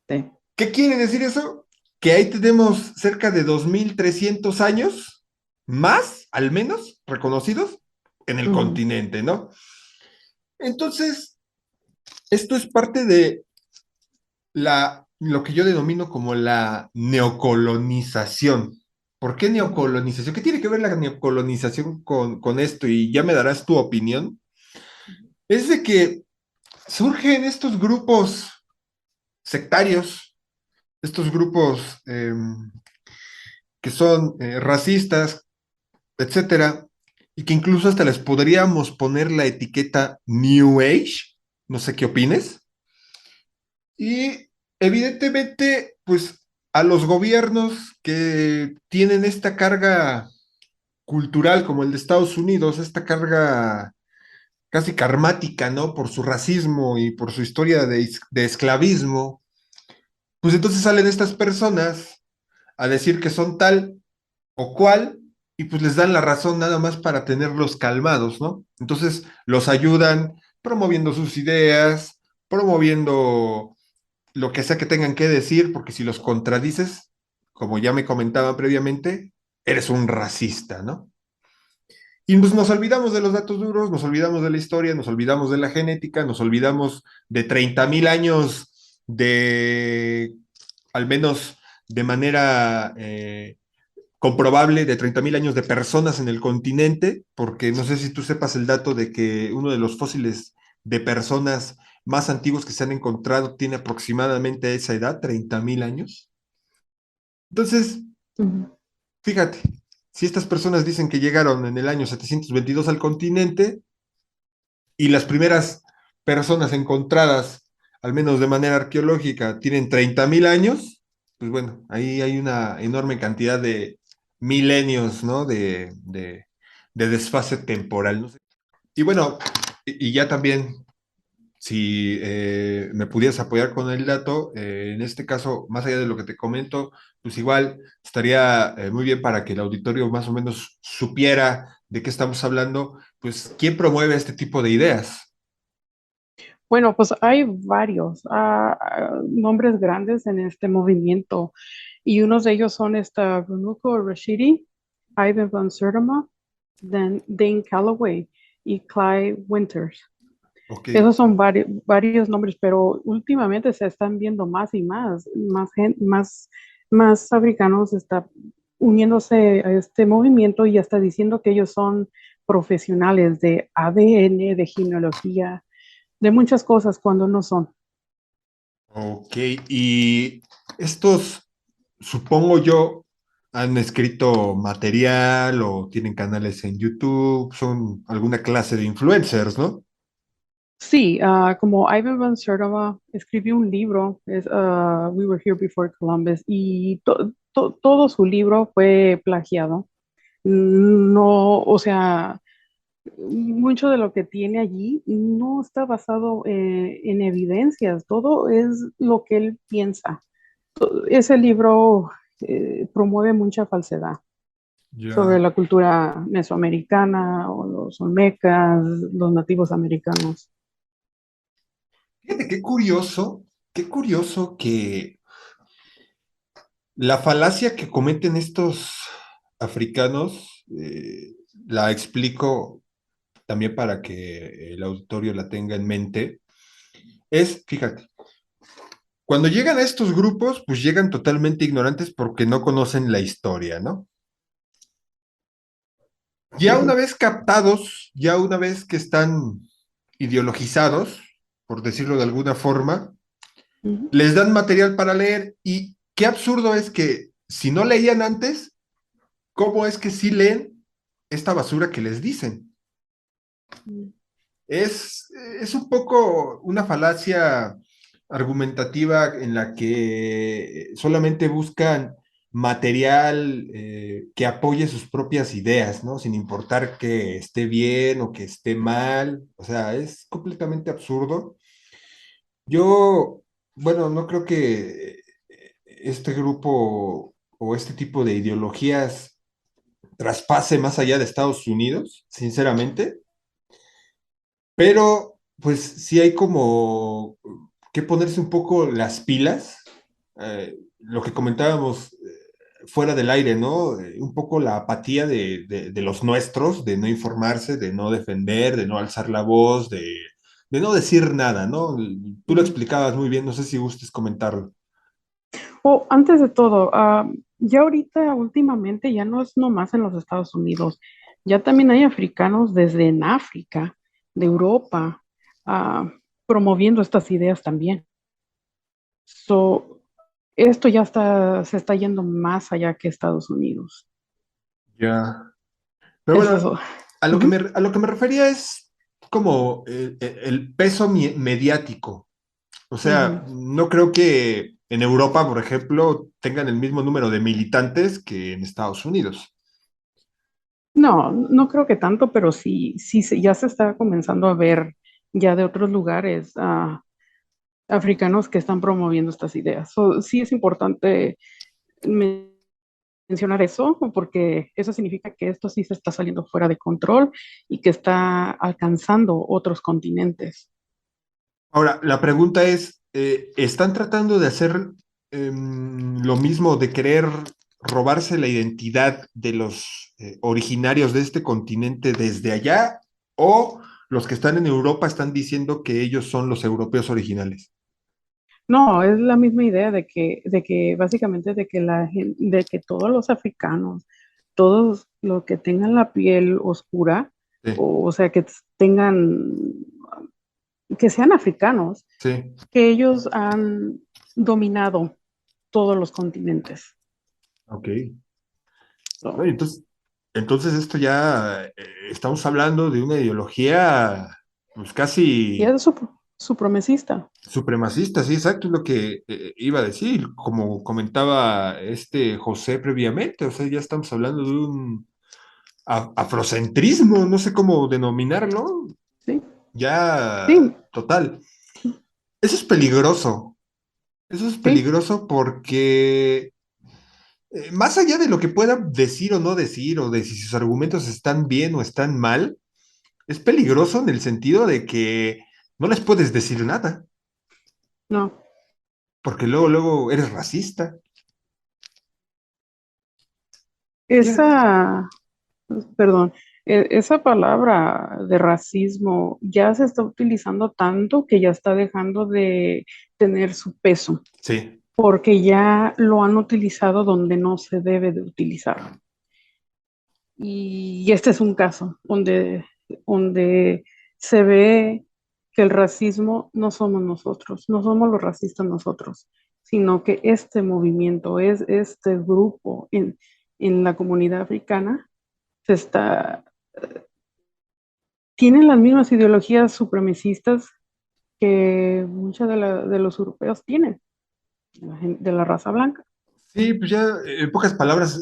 Sí. ¿Qué quiere decir eso? Que ahí tenemos cerca de 2300 años más, al menos, reconocidos en el Ujú, continente, ¿no? Entonces, esto es parte de lo que yo denomino como la neocolonización. ¿Por qué ujú, neocolonización? ¿Qué tiene que ver la neocolonización con esto? Y ya me darás tu opinión. Es de que surgen estos grupos sectarios, estos grupos que son racistas, etcétera, y que incluso hasta les podríamos poner la etiqueta New Age, no sé qué opines, y evidentemente, pues a los gobiernos que tienen esta carga cultural como el de Estados Unidos, esta carga casi karmática, ¿no? Por su racismo y por su historia de esclavismo, pues entonces salen estas personas a decir que son tal o cual, y pues les dan la razón nada más para tenerlos calmados, ¿no? Entonces los ayudan promoviendo sus ideas, promoviendo lo que sea que tengan que decir, porque si los contradices, como ya me comentaba previamente, eres un racista, ¿no? Y pues nos olvidamos de los datos duros, nos olvidamos de la historia, nos olvidamos de la genética, nos olvidamos de 30,000 años de, al menos de manera comprobable de 30,000 años de personas en el continente, porque no sé si tú sepas el dato de que uno de los fósiles de personas más antiguos que se han encontrado tiene aproximadamente esa edad, 30,000 años. Entonces, ujú, fíjate, si estas personas dicen que llegaron en el año 722 al continente y las primeras personas encontradas, al menos de manera arqueológica, tienen 30,000 años, pues bueno, ahí hay una enorme cantidad de milenios, ¿no? De desfase temporal, ¿no? Y bueno, y ya también, si me pudieras apoyar con el dato, en este caso, más allá de lo que te comento, pues igual estaría muy bien para que el auditorio más o menos supiera de qué estamos hablando, pues quién promueve este tipo de ideas. Bueno, pues hay varios nombres grandes en este movimiento y unos de ellos son esta Renuko Rashidi, Ivan Van Sertima, Dane Calloway y Clyde Winters. Ok, Esos son varios nombres, pero últimamente se están viendo más y más africanos están uniéndose a este movimiento y hasta diciendo que ellos son profesionales de ADN, de genealogía, de muchas cosas cuando no son. Ok, y estos, supongo yo, han escrito material o tienen canales en YouTube, son alguna clase de influencers, ¿no? Sí, como Ivan Van Sertova escribió un libro, es We Were Here Before Columbus, y todo su libro fue plagiado. No, o sea, mucho de lo que tiene allí no está basado en evidencias, todo es lo que él piensa. Ese libro promueve mucha falsedad sobre Ya. la cultura mesoamericana o los olmecas, los nativos americanos. Fíjate qué curioso que la falacia que cometen estos africanos, la explico también para que el auditorio la tenga en mente, es, fíjate, cuando llegan a estos grupos, pues llegan totalmente ignorantes porque no conocen la historia, ¿no? Ya una Ujú, vez captados, ya una vez que están ideologizados, por decirlo de alguna forma, ujú, les dan material para leer y qué absurdo es que si no leían antes, ¿cómo es que sí leen esta basura que les dicen? ujú. Es un poco una falacia argumentativa en la que solamente buscan material que apoye sus propias ideas, ¿no? Sin importar que esté bien o que esté mal. O sea, es completamente absurdo. Yo, bueno, no creo que este grupo o este tipo de ideologías traspase más allá de Estados Unidos, sinceramente. Pero, pues sí hay como que ponerse un poco las pilas. Lo que comentábamos fuera del aire, ¿no? Un poco la apatía de los nuestros, de no informarse, de no defender, de no alzar la voz, de no decir nada, ¿no? Tú lo Ujú. explicabas muy bien, no sé si gustes comentarlo. Oh, antes de todo, ya ahorita últimamente ya no es nomás en los Estados Unidos, ya también hay africanos desde en África, de Europa, ah, promoviendo estas ideas también. So, esto ya se está yendo más allá que Estados Unidos. Ya. Pero Es bueno, eso. a Ujú, lo que me refería es como el peso mediático. O sea, ujú. no creo que en Europa, por ejemplo, tengan el mismo número de militantes que en Estados Unidos. No, no creo que tanto, pero sí, ya se está comenzando a ver ya de otros lugares africanos que están promoviendo estas ideas. So, sí es importante men- mencionar eso, porque eso significa que esto sí se está saliendo fuera de control y que está alcanzando otros continentes. Ahora, la pregunta es, ¿están tratando de hacer lo mismo, de querer robarse la identidad de los originarios de este continente desde allá? ¿O los que están en Europa están diciendo que ellos son los europeos originales? No, es la misma idea de que básicamente de que todos los africanos, todos los que tengan la piel oscura, Sí, o sea, que sean africanos, sí, que ellos han dominado todos los continentes. ok. Bueno, So, entonces esto ya estamos hablando de una ideología pues y casi es supremacista. supremacista, sí, exacto, es lo que iba a decir, como comentaba este José previamente, o sea, ya estamos hablando de un afrocentrismo, no sé cómo denominarlo, Sí, ya sí, total. Eso es sí. peligroso porque más allá de lo que pueda decir o no decir, o de si sus argumentos están bien o están mal, es peligroso en el sentido de que no les puedes decir nada, No, porque luego eres racista. Fíjate, esa, perdón, esa palabra de racismo ya se está utilizando tanto que ya está dejando de tener su peso, sí, porque ya lo han utilizado donde no se debe de utilizar. Y este es un caso donde se ve que el racismo no somos nosotros, no somos los racistas nosotros, sino que este movimiento, es este grupo en la comunidad africana, se está, tienen las mismas ideologías supremacistas que muchos de los europeos tienen, de la raza blanca. Sí, pues ya, en pocas palabras,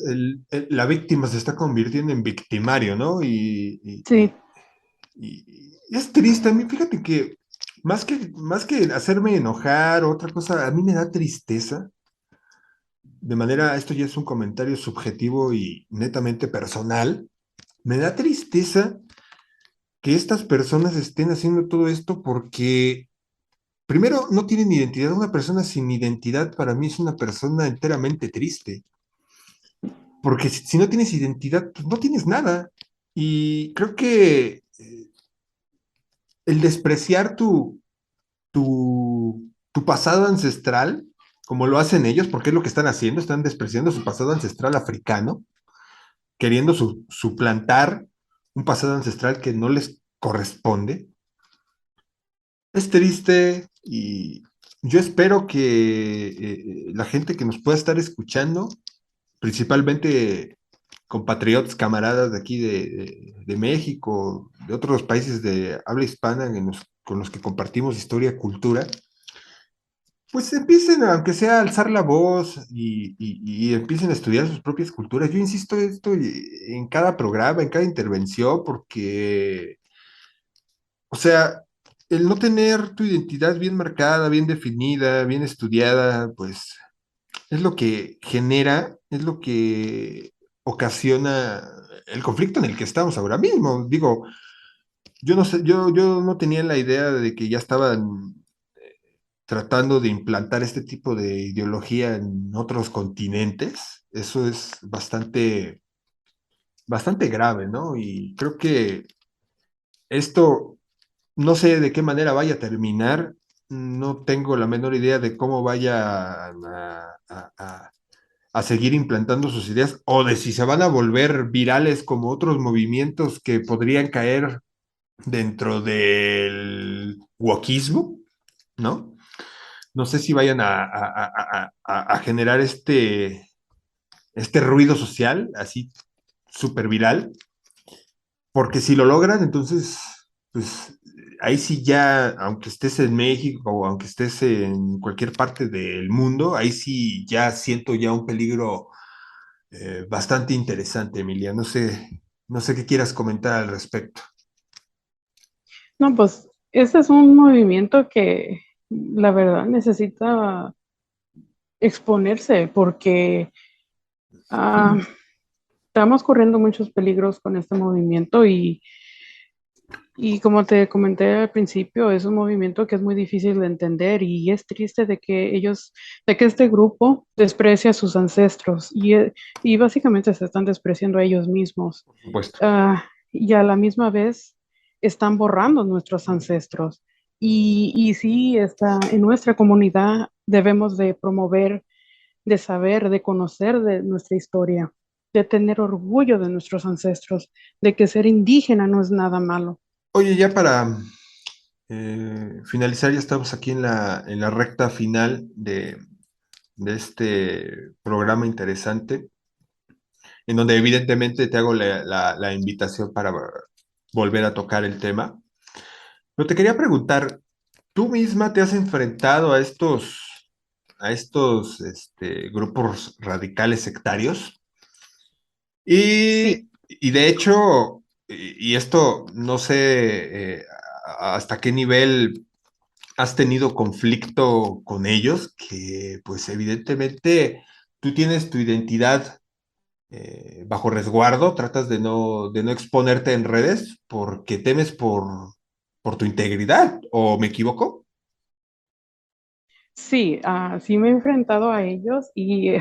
la víctima se está convirtiendo en victimario, ¿no? Sí, Y es triste, a mí, fíjate que más que hacerme enojar, otra cosa, a mí me da tristeza, de manera, esto ya es un comentario subjetivo y netamente personal, me da tristeza que estas personas estén haciendo todo esto porque, primero, no tienen identidad. Una persona sin identidad para mí es una persona enteramente triste, porque si no tienes identidad, pues no tienes nada. Y creo que el despreciar tu pasado ancestral, como lo hacen ellos, porque es lo que están haciendo, están despreciando su pasado ancestral africano, queriendo suplantar un pasado ancestral que no les corresponde. Es triste y yo espero que la gente que nos pueda estar escuchando, principalmente compatriotas, camaradas de aquí de México, de otros países de habla hispana con los que compartimos historia, cultura, pues empiecen, aunque sea a alzar la voz y empiecen a estudiar sus propias culturas. Yo insisto esto en cada programa, en cada intervención, porque, o sea, el no tener tu identidad bien marcada, bien definida, bien estudiada, pues es lo que genera, es lo que ocasiona el conflicto en el que estamos ahora mismo. Digo, yo no sé, yo no tenía la idea de que ya estaban tratando de implantar este tipo de ideología en otros continentes. Eso es bastante grave, ¿no? Y creo que esto, no sé de qué manera vaya a terminar, no tengo la menor idea de cómo vaya a seguir implantando sus ideas o de si se van a volver virales como otros movimientos que podrían caer dentro del wokismo, ¿no? No sé si vayan a generar este ruido social, así súper viral, porque si lo logran, entonces, pues ahí sí ya, aunque estés en México o aunque estés en cualquier parte del mundo, ahí sí ya siento ya un peligro bastante interesante, Emilia. No sé qué quieras comentar al respecto. no, pues este es un movimiento que la verdad necesita exponerse porque ah, estamos corriendo muchos peligros con este movimiento y como te comenté al principio, es un movimiento que es muy difícil de entender y es triste de que este grupo desprecia a sus ancestros y básicamente se están despreciando a ellos mismos. Por supuesto. Y a la misma vez están borrando nuestros ancestros. Y sí, en nuestra comunidad debemos de promover, de saber, de conocer de nuestra historia, de tener orgullo de nuestros ancestros, de que ser indígena no es nada malo. Oye, ya para finalizar, ya estamos aquí en la recta final de este programa interesante, en donde evidentemente te hago la invitación para volver a tocar el tema. Pero te quería preguntar, ¿tú misma te has enfrentado a estos grupos radicales sectarios? Sí, Y de hecho, y esto no sé hasta qué nivel has tenido conflicto con ellos, que pues evidentemente tú tienes tu identidad bajo resguardo, tratas de no exponerte en redes porque temes por tu integridad, ¿o me equivoco? sí, sí me he enfrentado a ellos y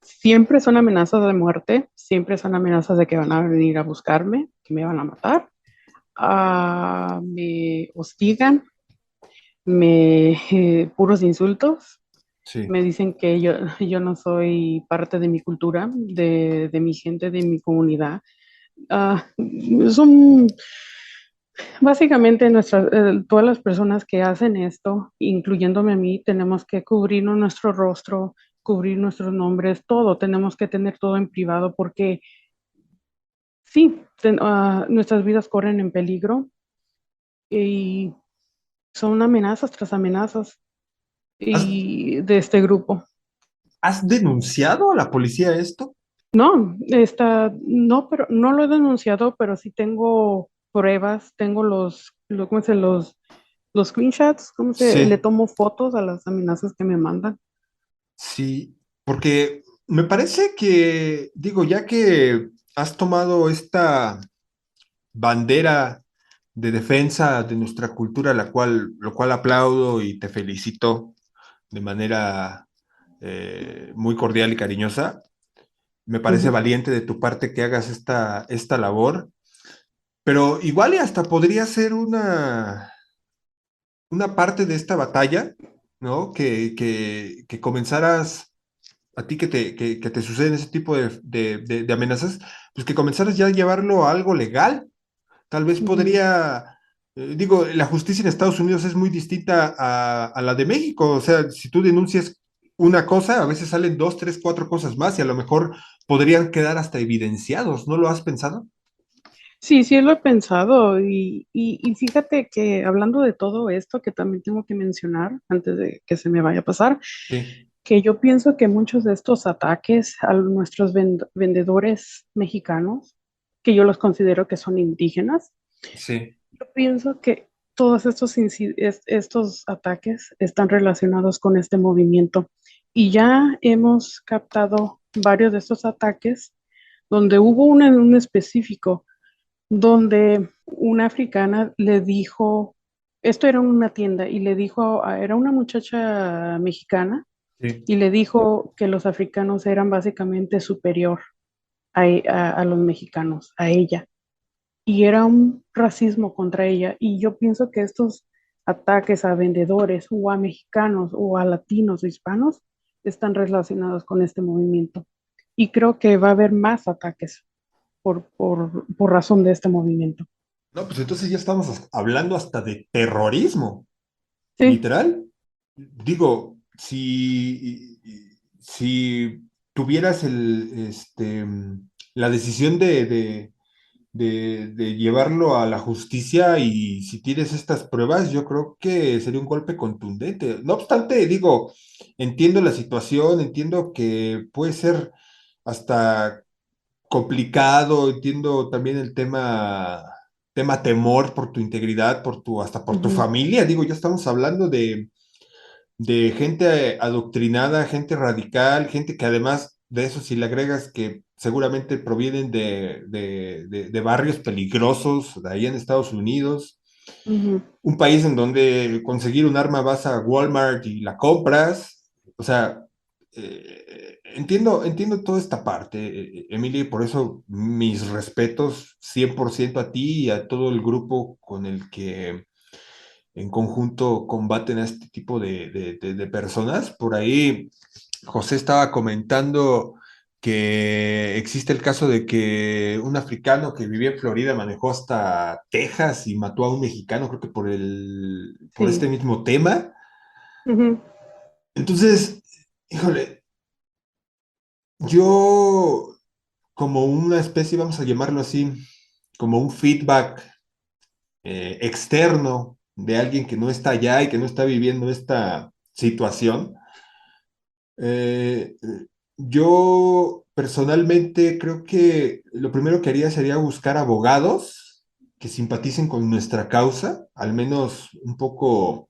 siempre son amenazas de muerte, siempre son amenazas de que van a venir a buscarme, que me van a matar. Me hostigan, puros insultos, Sí. me dicen que yo no soy parte de mi cultura, de mi gente, de mi comunidad. Ah, son Básicamente, todas las personas que hacen esto, incluyéndome a mí, tenemos que cubrir nuestro rostro, cubrir nuestros nombres, todo, tenemos que tener todo en privado porque sí, nuestras vidas corren en peligro y son amenazas tras amenazas ¿Has, y de este grupo. has denunciado a la policía esto? No, no, pero no lo he denunciado, pero sí tengo pruebas, tengo ¿cómo se los screenshots, le Sí, tomo fotos a las amenazas que me mandan. sí, porque me parece que, digo, ya que has tomado esta bandera de defensa de nuestra cultura, lo cual aplaudo y te felicito de manera muy cordial y cariñosa. Me parece Ujú, valiente de tu parte que hagas esta labor, pero igual y hasta podría ser una parte de esta batalla, ¿no? Que comenzaras, a ti que te suceden ese tipo de amenazas, pues que comenzaras ya a llevarlo a algo legal. Tal vez ujú. podría, digo, la justicia en Estados Unidos es muy distinta a la de México. O sea, si tú denuncias una cosa, a veces salen dos, tres, cuatro cosas más y a lo mejor podrían quedar hasta evidenciados. ¿No lo has pensado? Sí, sí lo he pensado y fíjate que hablando de todo esto, que también tengo que mencionar antes de que se me vaya a pasar, Sí, que yo pienso que muchos de estos ataques a nuestros vendedores mexicanos, que yo los considero que son indígenas, sí. yo pienso que todos estos ataques están relacionados con este movimiento y ya hemos captado varios de estos ataques donde hubo uno en un específico donde una africana le dijo, esto era una tienda y le dijo, era una muchacha mexicana Sí. y le dijo que los africanos eran básicamente superior a los mexicanos, a ella. Y era un racismo contra ella. Y yo pienso que estos ataques a vendedores o a mexicanos o a latinos o hispanos están relacionados con este movimiento. Y creo que va a haber más ataques por razón de este movimiento. No, pues entonces ya estamos hablando hasta de terrorismo, Sí. literal. Digo, si tuvieras la decisión de llevarlo a la justicia y si tienes estas pruebas, yo creo que sería un golpe contundente. No obstante, digo, entiendo la situación, entiendo que puede ser hasta complicado, entiendo también el tema temor por tu integridad, hasta por tu Ujú, familia. Digo, ya estamos hablando de gente adoctrinada, gente radical, gente que además de eso, si le agregas que seguramente provienen de barrios peligrosos, de ahí en Estados Unidos, ujú, un país en donde conseguir un arma vas a Walmart y la compras, o sea, entiendo toda esta parte, Emily, y por eso mis respetos 100% a ti y a todo el grupo con el que en conjunto combaten a este tipo de personas. Por ahí José estaba comentando que existe el caso de que un africano que vivía en Florida manejó hasta Texas y mató a un mexicano, creo que por sí. este mismo tema. Ujú, Entonces, híjole, yo como una especie, vamos a llamarlo así, como un feedback externo de alguien que no está allá y que no está viviendo esta situación. Yo personalmente creo que lo primero que haría sería buscar abogados que simpaticen con nuestra causa, al menos un poco,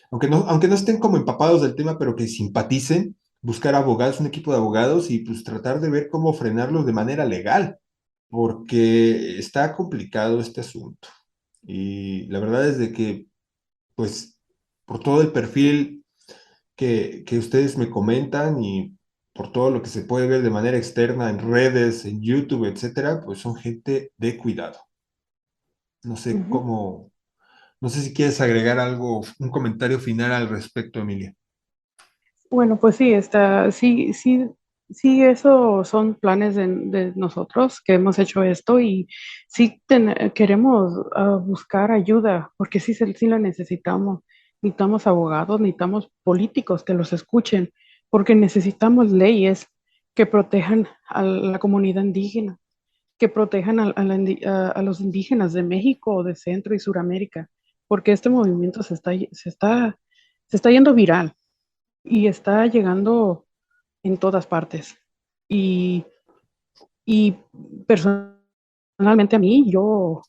aunque no estén como empapados del tema, pero que simpaticen, buscar abogados, un equipo de abogados y pues tratar de ver cómo frenarlos de manera legal, porque está complicado este asunto. Y la verdad es de que, pues, por todo el perfil que ustedes me comentan y por todo lo que se puede ver de manera externa en redes, en YouTube, etcétera, pues son gente de cuidado. No sé ujú. cómo, no sé si quieres agregar algo, un comentario final al respecto, Emilia. Bueno, pues sí, sí, sí, sí, eso son planes de nosotros que hemos hecho esto y sí queremos buscar ayuda porque sí, sí la necesitamos. Necesitamos abogados, necesitamos políticos que los escuchen porque necesitamos leyes que protejan a la comunidad indígena, que protejan a los indígenas de México, de Centro y Suramérica, porque este movimiento se está yendo viral y está llegando en todas partes. Y, y personalmente a mí, yo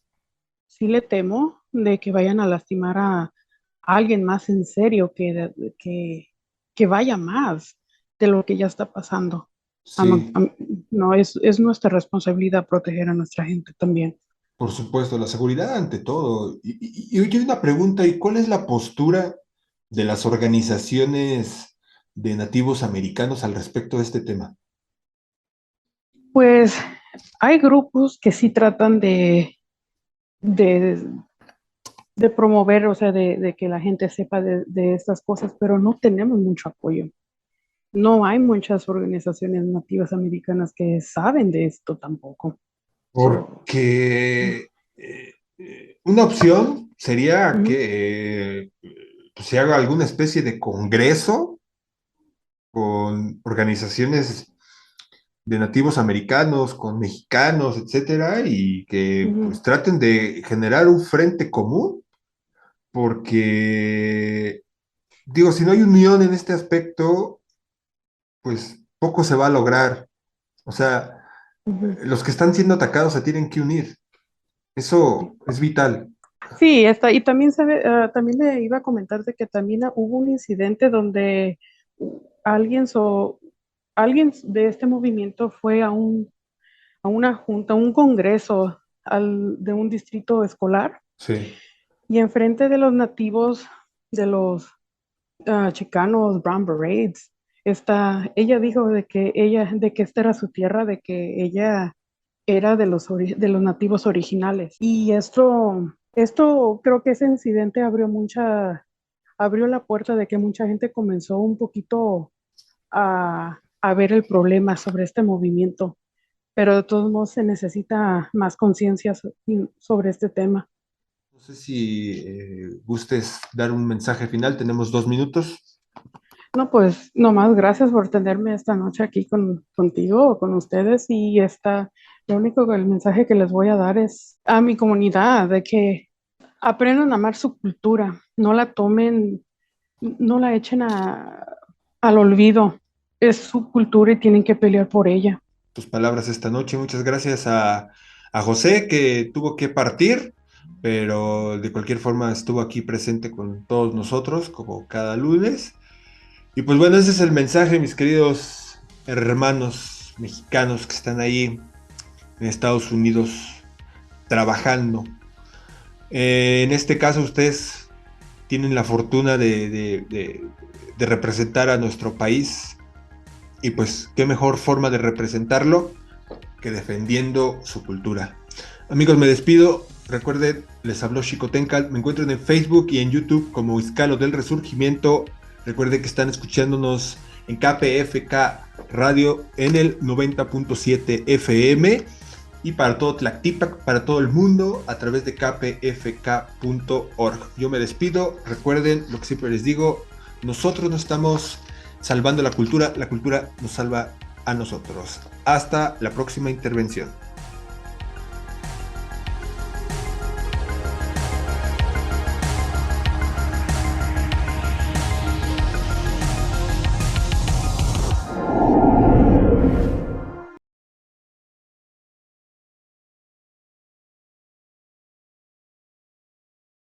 sí le temo de que vayan a lastimar a alguien más en serio, que vaya más de lo que ya está pasando. Sí, No, es nuestra responsabilidad proteger a nuestra gente también. por supuesto, la seguridad ante todo. Y oye, una pregunta, ¿y cuál es la postura de las organizaciones de nativos americanos al respecto de este tema? Pues hay grupos que sí tratan de, de promover, o sea, de que la gente sepa de estas cosas, pero no tenemos mucho apoyo. No hay muchas organizaciones nativas americanas que saben de esto tampoco. So, Porque una opción sería ujú, que pues, se haga alguna especie de congreso con organizaciones de nativos americanos, con mexicanos, etcétera, y que ujú, pues traten de generar un frente común, porque digo, si no hay unión en este aspecto, pues poco se va a lograr. O sea, ujú. los que están siendo atacados se tienen que unir. Eso es vital. Sí, está, y también también le iba a comentar de que también hubo un incidente donde alguien, alguien de este movimiento fue a una junta, un congreso de un distrito escolar Sí. y enfrente de los nativos, de los chicanos, Brown Berets, ella dijo de que esta era su tierra, de que ella era de los nativos originales. Y esto creo que ese incidente abrió la puerta de que mucha gente comenzó un poquito a ver el problema sobre este movimiento, pero de todos modos se necesita más conciencia sobre este tema. No sé si gustes dar un mensaje final. Tenemos 2 minutos. No, pues nomás gracias por tenerme esta noche aquí contigo o con ustedes lo único que el mensaje que les voy a dar es a mi comunidad de que aprendan a amar su cultura, no la tomen, no la echen al olvido. Es su cultura y tienen que pelear por ella. Tus palabras esta noche. Muchas gracias a José, que tuvo que partir, pero de cualquier forma estuvo aquí presente con todos nosotros, como cada lunes. Y pues bueno, ese es el mensaje, mis queridos hermanos mexicanos que están ahí en Estados Unidos trabajando. En este caso, ustedes tienen la fortuna de representar a nuestro país. Y pues, qué mejor forma de representarlo que defendiendo su cultura. Amigos, me despido. Recuerden, les habló Chico Tencal. Me encuentran en Facebook y en YouTube como Iscalo del Resurgimiento. Recuerden que están escuchándonos en KPFK Radio en el 90.7 FM y para todo Tlactipac, para todo el mundo a través de kpfk.org. Yo me despido. Recuerden lo que siempre les digo, nosotros no estamos salvando la cultura nos salva a nosotros. Hasta la próxima intervención.